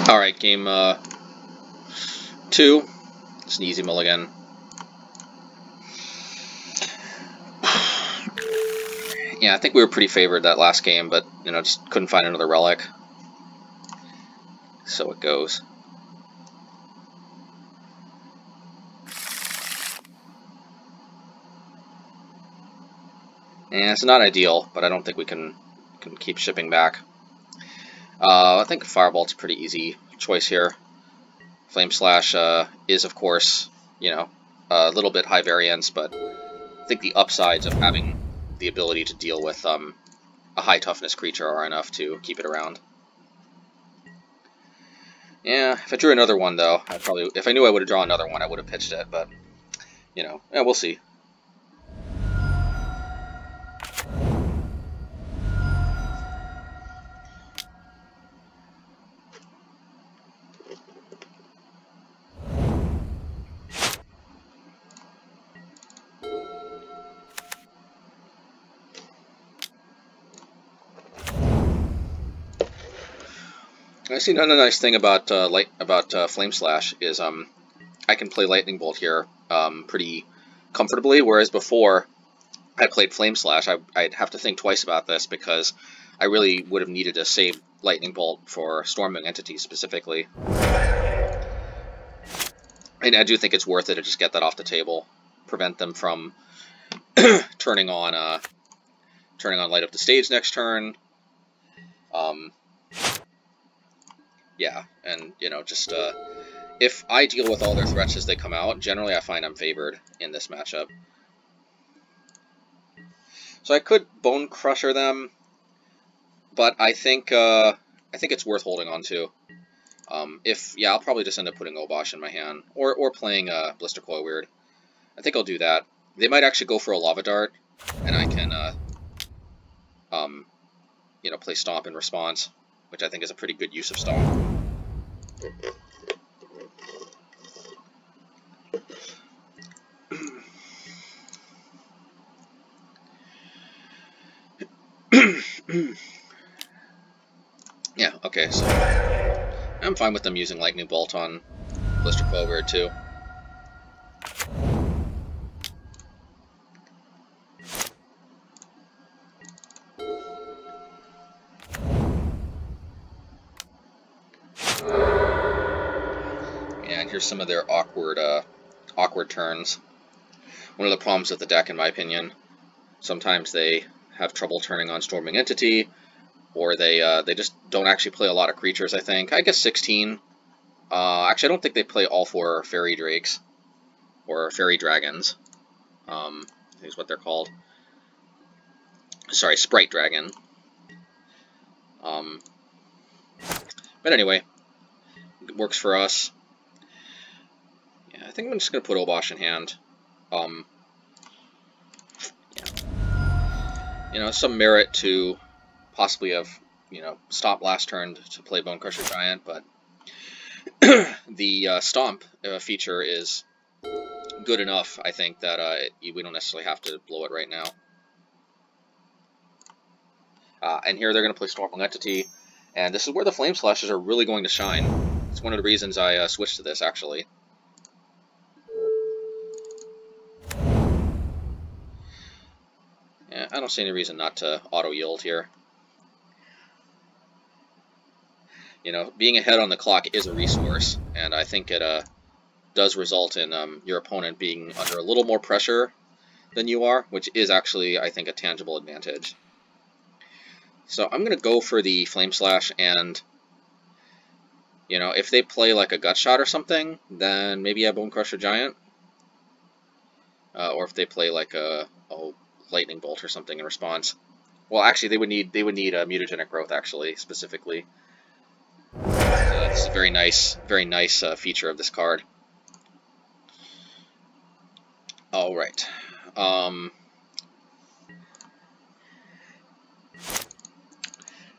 Alright, game 2. It's an easy mulligan. Yeah, I think we were pretty favored that last game, but, you know, just couldn't find another relic. So it goes. Yeah, it's not ideal, but I don't think we can keep shipping back. I think Firebolt's a pretty easy choice here. Flame Slash is, of course, you know, a little bit high variance, but I think the upsides of having the ability to deal with a high toughness creature are enough to keep it around. Yeah, if I drew another one, though, I'd probably, if I knew I would have drawn another one, I would have pitched it, but, you know, yeah, we'll see. I see another nice thing about Flame Slash is I can play Lightning Bolt here pretty comfortably, whereas before I played Flame Slash, I'd have to think twice about this because I really would have needed to save Lightning Bolt for Storming Entities specifically. And I do think it's worth it to just get that off the table, prevent them from turning on Light Up the Stage next turn. Yeah, and, you know, just, if I deal with all their threats as they come out, generally I find I'm favored in this matchup. So I could Bone Crusher them, but I think it's worth holding on to. Yeah, I'll probably just end up putting Obosh in my hand, or playing Blister Coil Weird. I think I'll do that. They might actually go for a Lava Dart, and I can, you know, play Stomp in response, which I think is a pretty good use of Stomp. Yeah, okay, so I'm fine with them using Lightning Bolt on Blister Coil Weird too. And here's some of their awkward turns. One of the problems with the deck, in my opinion, sometimes they have trouble turning on Storming Entity, or they just don't actually play a lot of creatures, I think. I guess 16. Actually, I don't think they play all 4 Fairy Drakes, or Fairy Dragons. Is what they're called. Sorry, Sprite Dragon. But anyway, it works for us. Yeah, I think I'm just going to put Obosh in hand. Yeah. You know, some merit to possibly have, you know, Stomp last turn to play Bone Crusher Giant, but the Stomp feature is good enough, I think, that we don't necessarily have to blow it right now. And here they're going to play Storming Entity, and this is where the Flame Slashes are really going to shine. It's one of the reasons I switched to this, actually. Yeah, I don't see any reason not to auto-yield here. You know, being ahead on the clock is a resource, and I think it does result in your opponent being under a little more pressure than you are, which is actually, I think, a tangible advantage. So I'm going to go for the Flame Slash, and, you know, if they play like a Gut Shot or something, then maybe a Bone Crusher Giant. Or if they play like a Lightning Bolt or something in response. Well, actually, they would need a Mutagenic Growth, actually, specifically. So that's a very nice feature of this card. All right.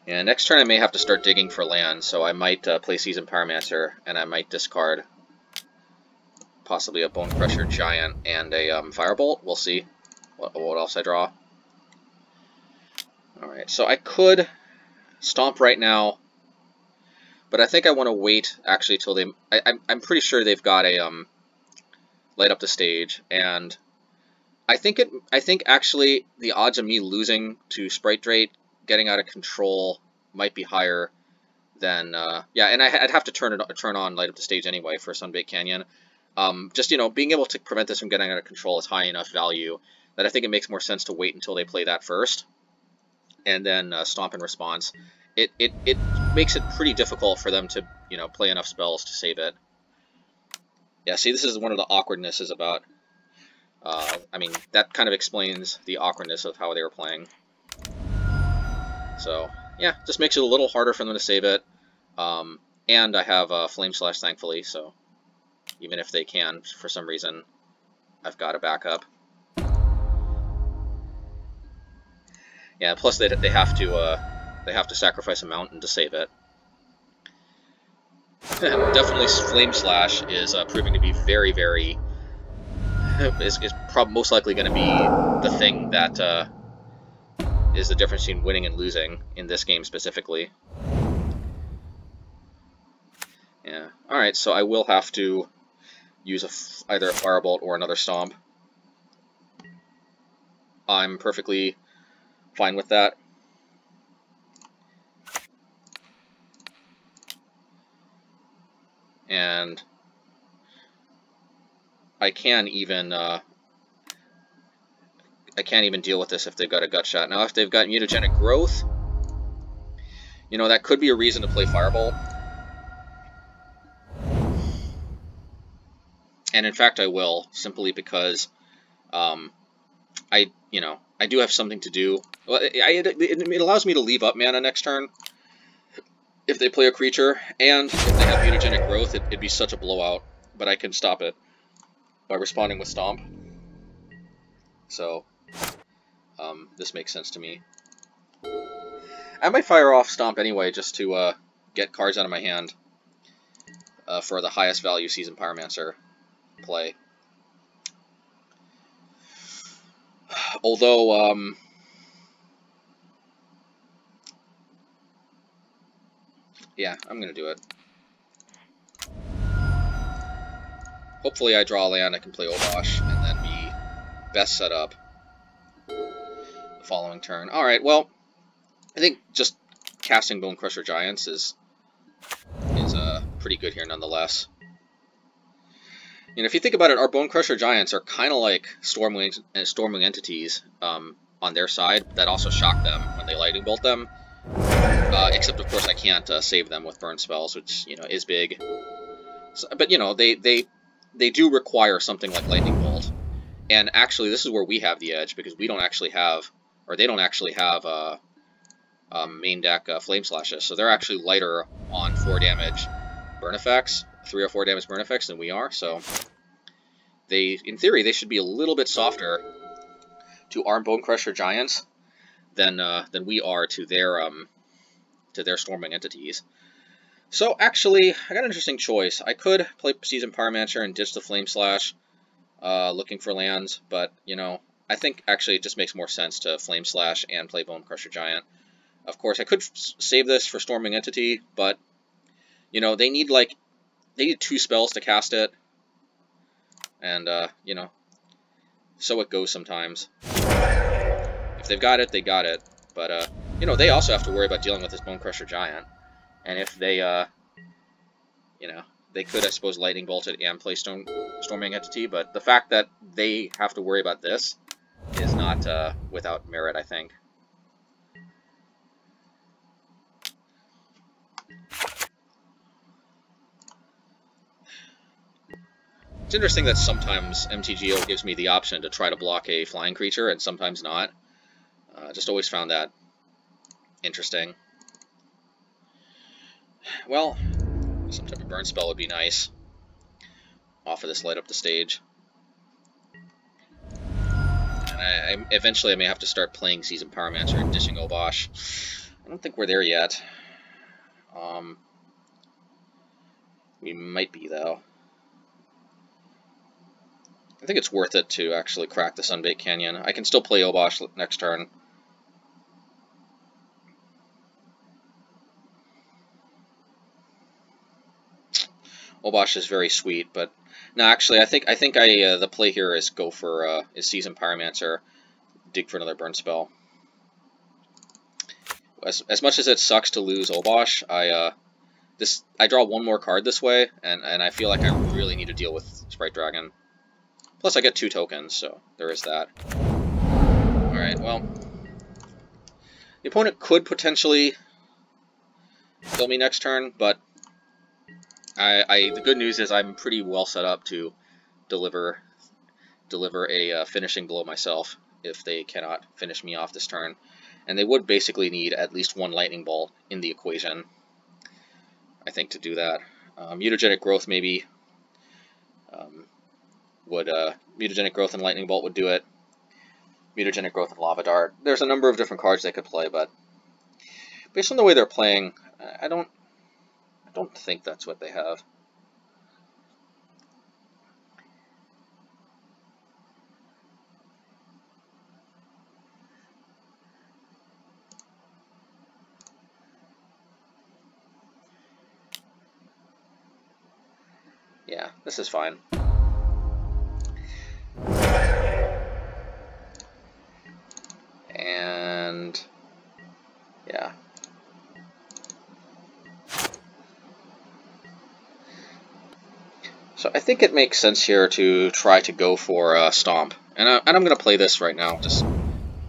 Yeah, next turn I may have to start digging for land, so I might play Seasoned Pyromancer, and I might discard possibly a Bone Crusher Giant and a Firebolt. We'll see what else I draw. Alright, so I could Stomp right now, But I think I want to wait actually till they. I'm pretty sure they've got a light up the stage, and I think actually the odds of me losing to Sprite Drake getting out of control might be higher than yeah, and I'd have to turn on light up the stage anyway for Sunbaked Canyon. Just, you know, being able to prevent this from getting out of control is high enough value that I think it makes more sense to wait until they play that first, and then stomp in response. It makes it pretty difficult for them to, you know, play enough spells to save it. Yeah, see, this is one of the awkwardnesses about. I mean, that kind of explains the awkwardness of how they were playing. So yeah, just makes it a little harder for them to save it. And I have Flame Slash, thankfully, so even if they can, for some reason, I've got a backup. Yeah, plus they have to sacrifice a mountain to save it. Definitely, Flame Slash is proving to be very, very is most likely going to be the thing that is the difference between winning and losing in this game specifically. Yeah. All right, so I will have to use either a Firebolt or another Stomp. I'm perfectly fine with that. And I can't even deal with this if they've got a Gut Shot. Now, if they've got Mutagenic Growth, you know, that could be a reason to play Firebolt. And in fact, I will, simply because I do have something to do. Well, it allows me to leave up mana next turn if they play a creature, and if they have Mutagenic Growth, it'd be such a blowout, but I can stop it by responding with Stomp. So, this makes sense to me. I might fire off Stomp anyway, just to get cards out of my hand for the highest value Seasoned Pyromancer play. Although, yeah, I'm going to do it. Hopefully I draw a land, I can play Obosh, and then be best set up the following turn. Alright, well, I think just casting Bone Crusher Giants is pretty good here nonetheless. You know, if you think about it, our Bone Crusher Giants are kind of like Stormwing entities on their side that also shock them when they Lightning Bolt them. Except, of course, I can't save them with burn spells, which, you know, is big. So, but, you know, they do require something like Lightning Bolt. And actually, this is where we have the edge, because we don't actually have, or they don't actually have main deck Flame Slashes. So they're actually lighter on 4 damage burn effects, 3 or 4 damage burn effects than we are. So they, in theory, they should be a little bit softer to our Bone Crusher Giants than we are to their Stormwing entities. So actually, I got an interesting choice. I could play Seasoned Pyromancer and ditch the Flame Slash, looking for lands, but, you know, I think actually it just makes more sense to Flame Slash and play Bone Crusher Giant. Of course, I could save this for Stormwing Entity, but, you know, they need 2 spells to cast it, and, you know, so it goes sometimes. If they've got it, they got it, but, you know, they also have to worry about dealing with this Bone Crusher Giant, and if they, you know, they could, I suppose, Lightning Bolt it and play Stormwing Entity, but the fact that they have to worry about this is not without merit, I think. It's interesting that sometimes MTGO gives me the option to try to block a flying creature, and sometimes not. Just always found that interesting. Well, some type of burn spell would be nice off of this light up the stage. And eventually I may have to start playing Seasoned Pyromancer and dishing Obosh. I don't think we're there yet. We might be, though. I think it's worth it to actually crack the Sunbaked Canyon. I can still play Obosh next turn. Obosh is very sweet, but no, actually, I think the play here is go for is Season Pyromancer, dig for another burn spell. As much as it sucks to lose Obosh, I draw one more card this way, and I feel like I really need to deal with Sprite Dragon. Plus, I get 2 tokens, so there is that. Alright, well, the opponent could potentially kill me next turn, but the good news is I'm pretty well set up to deliver a finishing blow myself if they cannot finish me off this turn. And they would basically need at least 1 Lightning Bolt in the equation, I think, to do that. Mutagenic Growth maybe Mutagenic Growth and Lightning Bolt would do it. Mutagenic Growth and Lava Dart. There's a number of different cards they could play, but based on the way they're playing, I don't think that's what they have. Yeah, this is fine. And yeah. So I think it makes sense here to try to go for Stomp. And I'm going to play this right now, just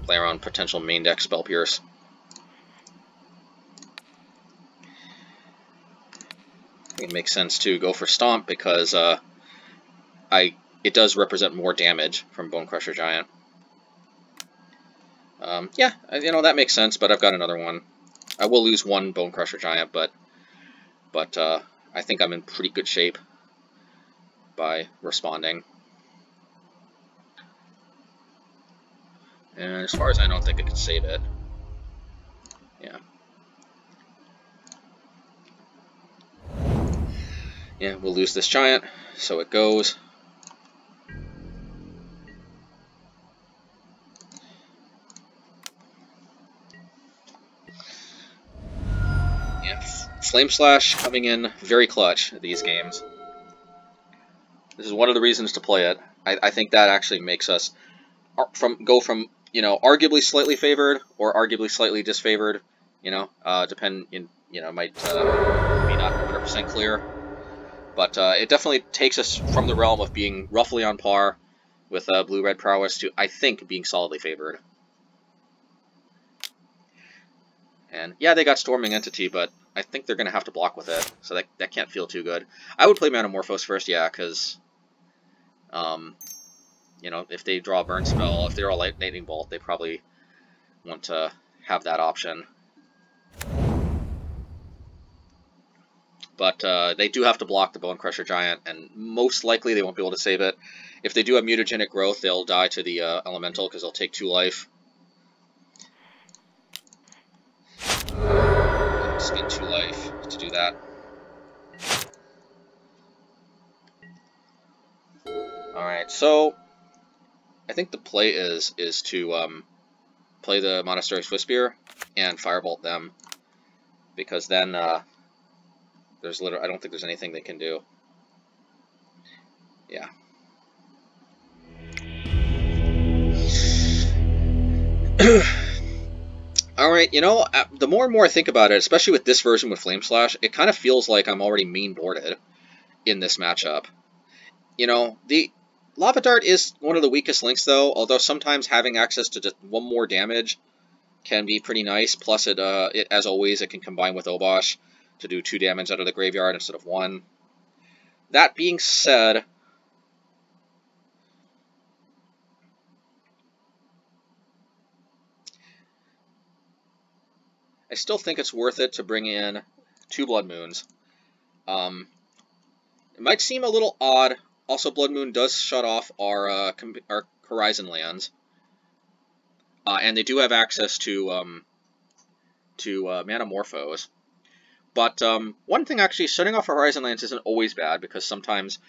play around potential main deck Spell Pierce. It makes sense to go for Stomp because it does represent more damage from Bonecrusher Giant. Yeah, that makes sense, but I've got another one. I will lose 1 Bonecrusher Giant, but I think I'm in pretty good shape by responding. And as far as I don't think I can save it. Yeah. Yeah, we'll lose this Giant, so it goes. Yeah, Flame Slash coming in very clutch at these games. This is one of the reasons to play it. I think that actually makes us go from arguably slightly favored or arguably slightly disfavored. Might be not 100% clear. But it definitely takes us from the realm of being roughly on par with Blue-Red Prowess to, I think, being solidly favored. And yeah, they got Storming Entity, but I think they're going to have to block with it, so that can't feel too good. I would play Manamorphose first, yeah, because, if they draw a Burn Spell, if they draw a Lightning Bolt, they probably want to have that option. But they do have to block the Bonecrusher Giant, and most likely they won't be able to save it. If they do have Mutagenic Growth, they'll die to the Elemental, because they'll take 2 life. Just get 2 life to do that. Alright, so I think the play is to play the Monastery Swiftspear and Firebolt them, because then there's I don't think there's anything they can do. Yeah. Alright, the more and more I think about it, especially with this version with Flame Slash, it kind of feels like I'm already main boarded in this matchup. The Lava Dart is one of the weakest links, though, although sometimes having access to just 1 more damage can be pretty nice. Plus, as always, it can combine with Obosh to do 2 damage out of the graveyard instead of 1. That being said, I still think it's worth it to bring in 2 Blood Moons. It might seem a little odd. Also, Blood Moon does shut off our Horizon lands, and they do have access to Manamorphose. But one thing, actually, shutting off our Horizon lands isn't always bad, because sometimes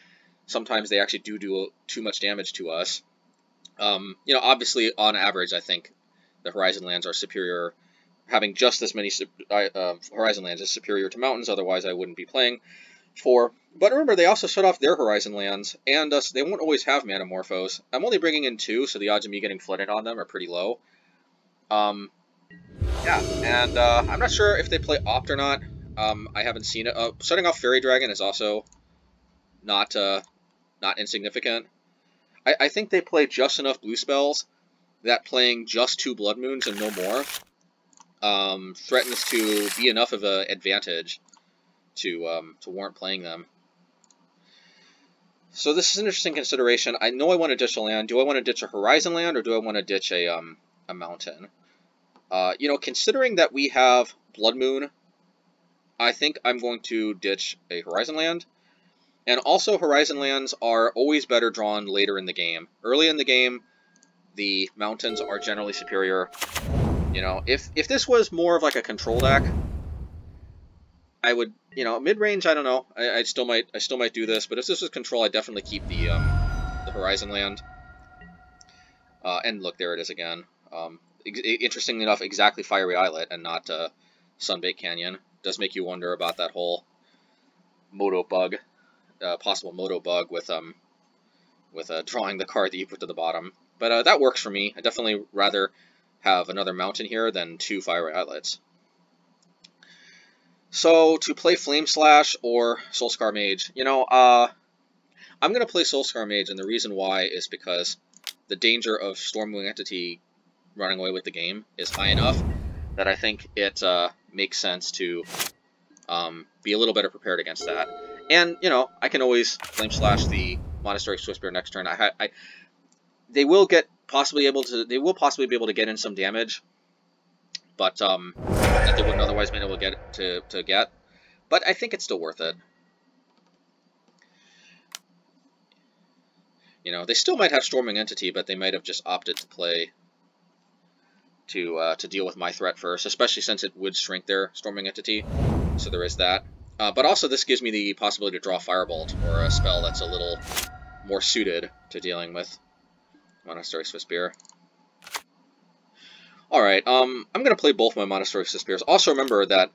they actually do too much damage to us. Obviously, on average, I think the Horizon lands are superior. Having just this many Horizon lands is superior to Mountains, otherwise I wouldn't be playing 4. But remember, they also shut off their Horizon lands, and so they won't always have Manamorphose. I'm only bringing in 2, so the odds of me getting flooded on them are pretty low. Yeah, and I'm not sure if they play Opt or not. I haven't seen it. Setting off Fairy Dragon is also not insignificant. I think they play just enough blue spells that playing just 2 Blood Moons and no more threatens to be enough of an advantage to warrant playing them. So this is an interesting consideration. I know I want to ditch a land. Do I want to ditch a Horizon land, or do I want to ditch a mountain? You know, considering that we have Blood Moon, I think I'm going to ditch a Horizon land. And also, Horizon lands are always better drawn later in the game. Early in the game, the mountains are generally superior. You know, if this was more of like a control deck, I would, you know, mid-range, I don't know. I still might do this, but if this was control, I'd definitely keep the Horizon land. And look, there it is again. Interestingly enough, exactly Fiery Islet and not Sunbaked Canyon. Does make you wonder about that whole Moto bug, possible Moto bug with drawing the card that you put to the bottom. But that works for me. I definitely rather have another mountain here than 2 Fiery Islets. So, to play Flame Slash or Soulscar Mage, you know, I'm going to play Soulscar Mage, and the reason why is because the danger of Stormwing Entity running away with the game is high enough that I think it makes sense to be a little better prepared against that. And, you know, I can always Flame Slash the Monastery Swiftspear next turn. They will possibly be able to get in some damage, but that they wouldn't otherwise been able to get. But I think it's still worth it. You know, they still might have Storming Entity, but they might have just opted to play to deal with my threat first, especially since it would shrink their Storming Entity. So there is that. But also, this gives me the possibility to draw Firebolt, or a spell that's a little more suited to dealing with Monastery Swiftspear. Alright, I'm going to play both my Monastery Swiftspears. Also remember that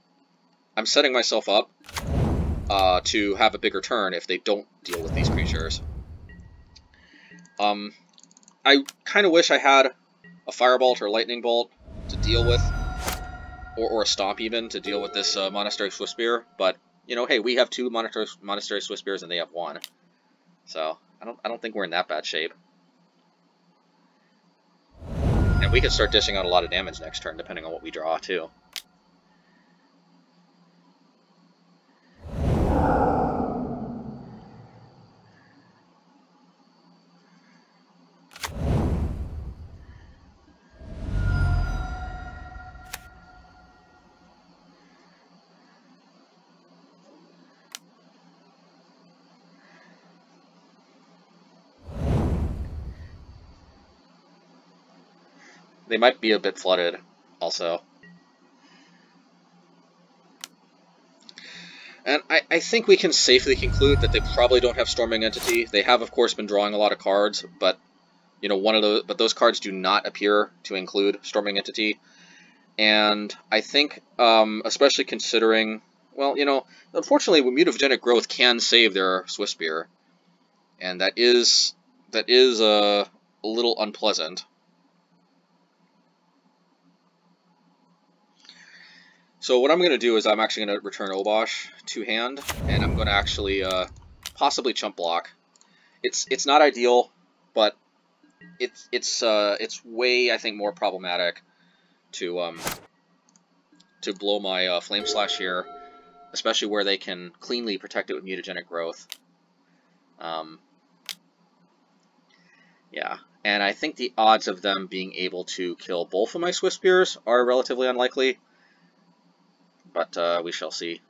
I'm setting myself up to have a bigger turn if they don't deal with these creatures. I kind of wish I had a Firebolt or Lightning Bolt to deal with, or a Stomp even, to deal with this Monastery Swiftspear, but, you know, hey, we have 2 Monastery Swiftspears and they have 1. So, I don't think we're in that bad shape. And we could start dishing out a lot of damage next turn, depending on what we draw, too. They might be a bit flooded, also. And I think we can safely conclude that they probably don't have Storming Entity. They have, of course, been drawing a lot of cards, but, you know, those cards do not appear to include Storming Entity. And I think, especially considering, well, you know, unfortunately, Mutagenic Growth can save their Swiftspear, and that is a little unpleasant. So what I'm going to do is I'm actually going to return Obosh to hand, and I'm going to actually possibly chump block. It's not ideal, but it's way, I think, more problematic to blow my Flame Slash here, especially where they can cleanly protect it with Mutagenic Growth. Yeah, and I think the odds of them being able to kill both of my Swiftspears are relatively unlikely, but we shall see.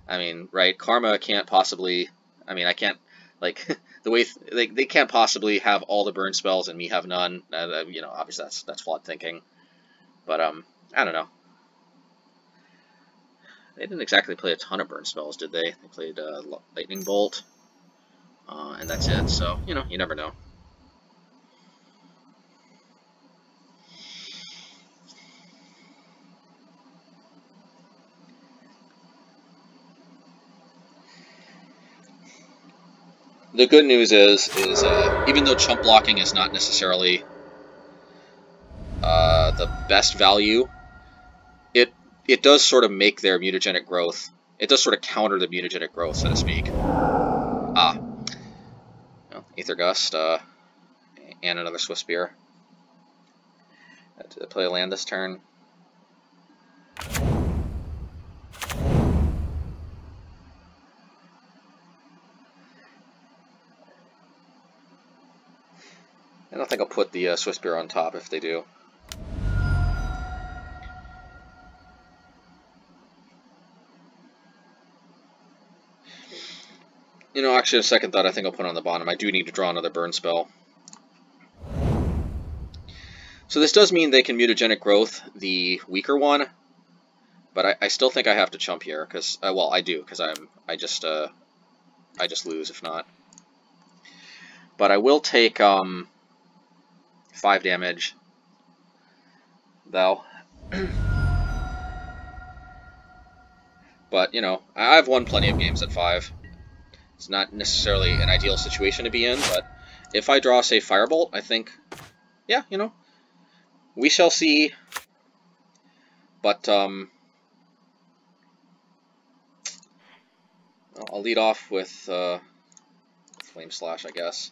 I mean, right, Karma can't possibly, I mean, I can't, like, the way, they can't possibly have all the burn spells and me have none. You know, obviously that's flawed thinking. But, I don't know. They didn't exactly play a ton of burn spells, did they? They played Lightning Bolt, and that's it. So, you know, you never know. the good news is even though chump blocking is not necessarily the best value, it does sort of make their mutagenic growth. It does sort of counter the mutagenic growth, so to speak. Ah, well, Aether Gust and another Swift Spear. Did I play a land this turn? I don't think I'll put the Swift Spear on top if they do. You know, actually, a second thought, I think I'll put it on the bottom. I do need to draw another burn spell. So this does mean they can mutagenic growth the weaker one, but I still think I have to chump here because well, I do because I just lose if not. But I will take 5 damage though. But you know, I've won plenty of games at 5. It's not necessarily an ideal situation to be in, but if I draw, say, Firebolt, I think, yeah, you know, we shall see. But I'll lead off with Flame Slash, I guess.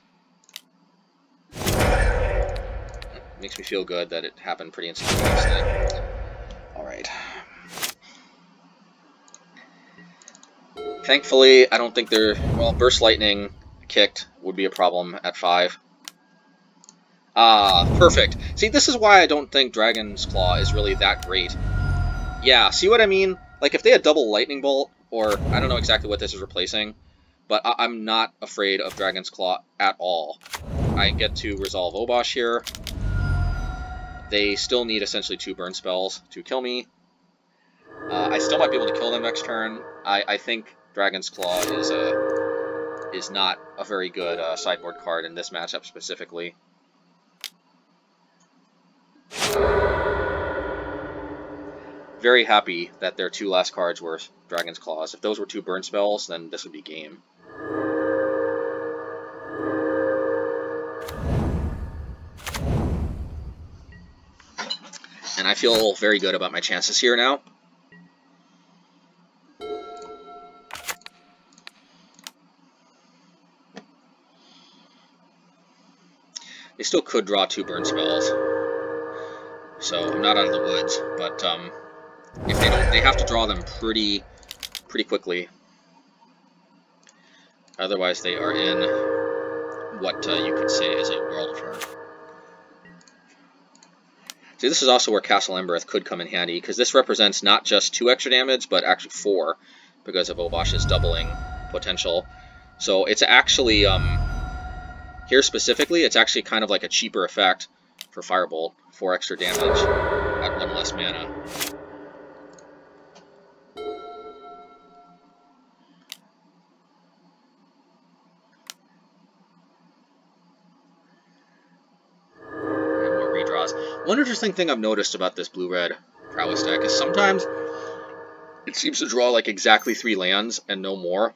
Makes me feel good that it happened pretty instantaneously. Alright. Thankfully, I don't think they're... Well, Burst Lightning kicked would be a problem at 5. Ah, perfect. See, this is why I don't think Dragon's Claw is really that great. Yeah, see what I mean? Like, if they had double Lightning Bolt, or I don't know exactly what this is replacing, but I'm not afraid of Dragon's Claw at all. I get to resolve Obosh here. They still need essentially 2 burn spells to kill me. I still might be able to kill them next turn. I think Dragon's Claw is not a very good sideboard card in this matchup specifically. Very happy that their 2 last cards were Dragon's Claws. If those were 2 burn spells, then this would be game. And I feel very good about my chances here now. They still could draw 2 burn spells, so I'm not out of the woods. But if they don't, they have to draw them pretty quickly. Otherwise, they are in what you could say is a world of hurt. See, this is also where Castle Embereth could come in handy, because this represents not just 2 extra damage, but actually 4, because of Obosh's doubling potential. So it's actually, here specifically, it's actually kind of like a cheaper effect for Firebolt, 4 extra damage at 1 less mana. One interesting thing I've noticed about this blue-red Prowess deck is sometimes it seems to draw like exactly 3 lands and no more.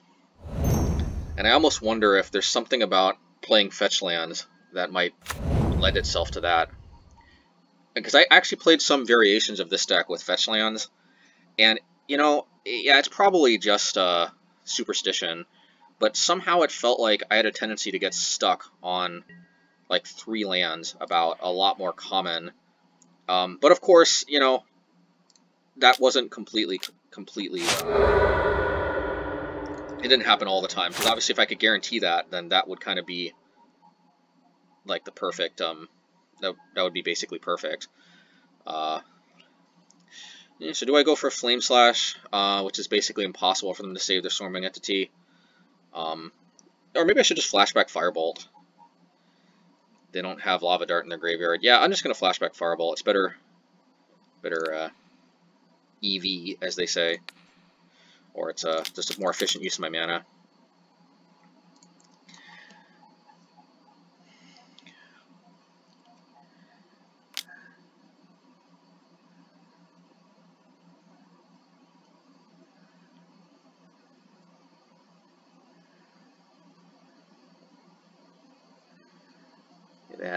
And I almost wonder if there's something about playing fetch lands that might lend itself to that. Because I actually played some variations of this deck with fetch lands, and, you know, yeah, it's probably just superstition, but somehow it felt like I had a tendency to get stuck on like 3 lands about a lot more common. But of course, you know, that wasn't completely, it didn't happen all the time, because obviously if I could guarantee that, then that would kind of be like the perfect, that would be basically perfect. Yeah, so do I go for Flame Slash, which is basically impossible for them to save their Swarming Entity? Or maybe I should just Flashback Firebolt. They don't have Lava Dart in their graveyard. Yeah, I'm just going to Flashback Firebolt. It's better EV, as they say. Or it's just a more efficient use of my mana.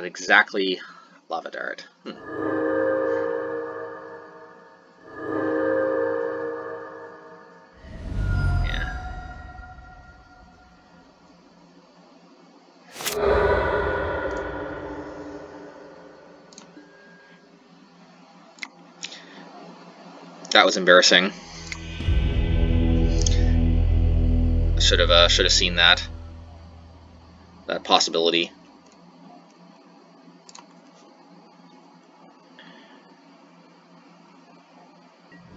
Not exactly Lava Dart. Yeah. That was embarrassing. Should have seen that possibility.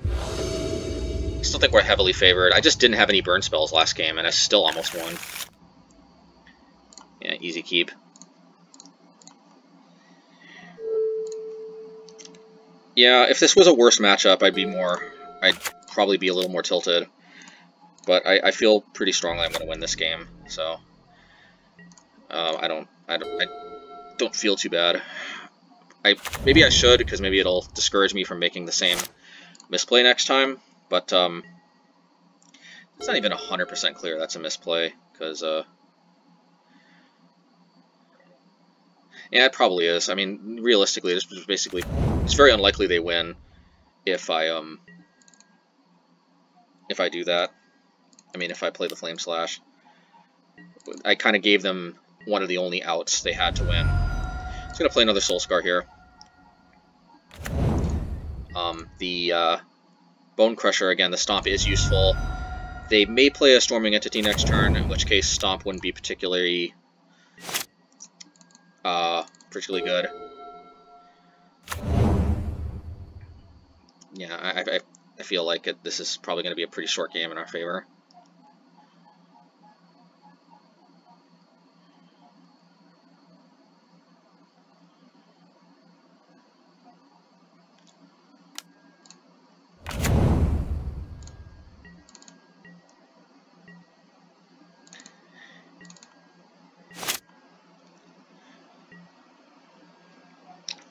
I still think we're heavily favored. I just didn't have any burn spells last game, and I still almost won. Yeah, easy keep. Yeah, if this was a worse matchup, I'd probably be a little more tilted. But I feel pretty strongly I'm going to win this game, so I don't feel too bad. Maybe I should, because maybe it'll discourage me from making the same misplay next time. But it's not even 100% clear that's a misplay, because yeah, it probably is. I mean, realistically, it's very unlikely they win if I do that. I mean, if I play the Flame Slash. I kind of gave them one of the only outs they had to win. I'm just going to play another Soul Scar here. The Bone Crusher, again, the Stomp is useful. They may play a Storming Entity next turn, in which case Stomp wouldn't be particularly good. Yeah, I feel like this is probably going to be a pretty short game in our favor.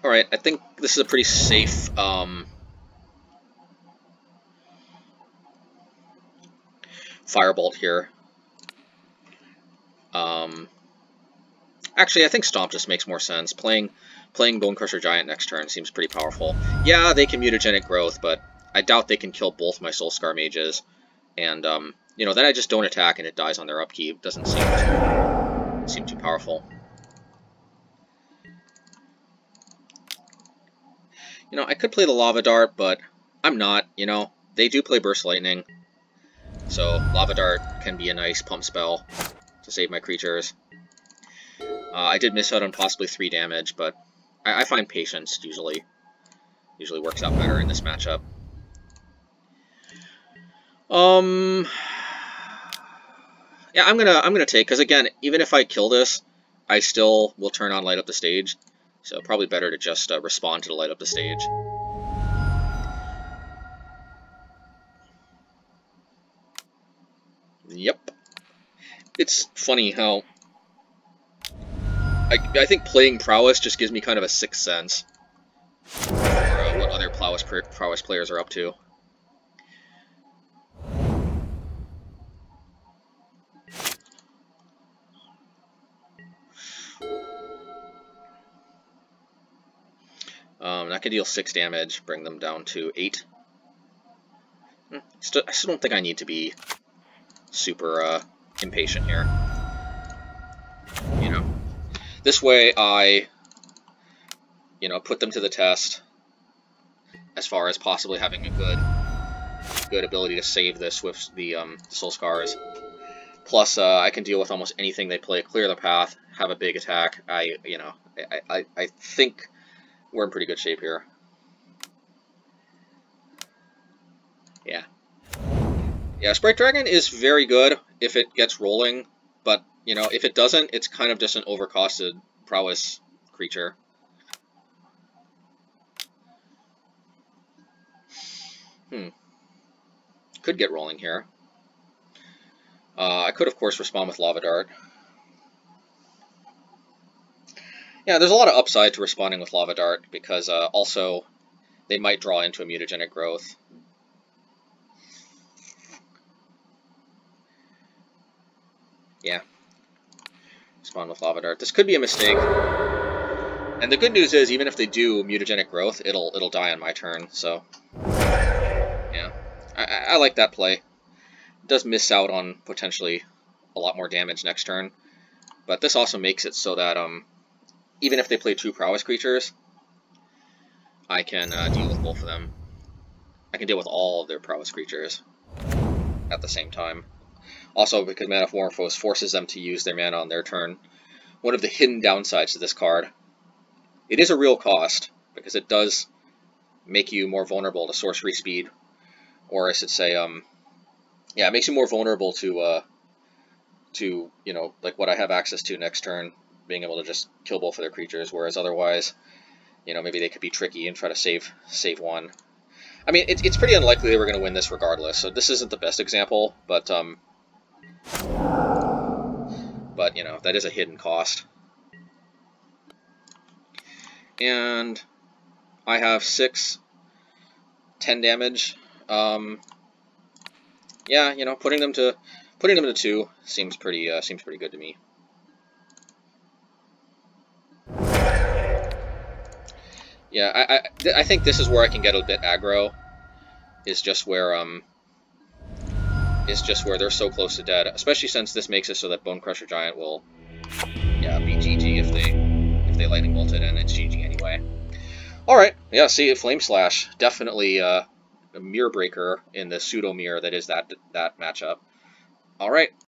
Alright, I think this is a pretty safe Firebolt here. Actually, I think Stomp just makes more sense. Playing Bone Crusher Giant next turn seems pretty powerful. Yeah, they can Mutagenic Growth, but I doubt they can kill both my Soul Scar mages. And, you know, then I just don't attack and it dies on their upkeep. Doesn't seem too powerful. You know, I could play the Lava Dart, but I'm not, you know. They do play Burst Lightning, so Lava Dart can be a nice pump spell to save my creatures. I did miss out on possibly 3 damage, but I find Patience usually works out better in this matchup. Yeah, I'm gonna take, because again, even if I kill this, I still will turn on Light Up the Stage, so probably better to just respond to the Light Up the Stage. Yep. It's funny how I think playing Prowess just gives me kind of a sixth sense for what other Prowess players are up to. That could deal 6 damage, bring them down to 8. I still don't think I need to be super impatient here. You know, this way I, you know, put them to the test as far as possibly having a good ability to save this with the Soul Scars. Plus, I can deal with almost anything they play, clear the path, have a big attack. I think we're in pretty good shape here. Yeah, Sprite Dragon is very good if it gets rolling, but, you know, if it doesn't, it's kind of just an overcosted Prowess creature. Could get rolling here. I could, of course, respond with Lava Dart. Yeah, there's a lot of upside to responding with Lava Dart, because also they might draw into a Mutagenic Growth. Yeah. Respond with Lava Dart. This could be a mistake. And the good news is, even if they do mutagenic growth, it'll die on my turn. So yeah, I like that play. It does miss out on potentially a lot more damage next turn, but this also makes it so that even if they play 2 prowess creatures, I can deal with both of them. I can deal with all of their prowess creatures at the same time. Also, because Mana of Morphos forces them to use their mana on their turn. One of the hidden downsides to this card. It is a real cost, because it does make you more vulnerable to sorcery speed. Or I should say, yeah, it makes you more vulnerable to, you know, like what I have access to next turn, being able to just kill both of their creatures, whereas otherwise, you know, maybe they could be tricky and try to save one. I mean, it's pretty unlikely they were going to win this regardless, so this isn't the best example, but you know, that is a hidden cost. And I have 6, 10 damage. Yeah, you know, putting them to 2 seems pretty good to me. Yeah, I think this is where I can get a bit aggro. Is just where they're so close to dead, especially since this makes it so that Bone Crusher Giant will, yeah, be GG if they lightning bolt it, and it's GG anyway. All right, yeah, see, Flame Slash, definitely a mirror breaker in the pseudo mirror that is that matchup. All right.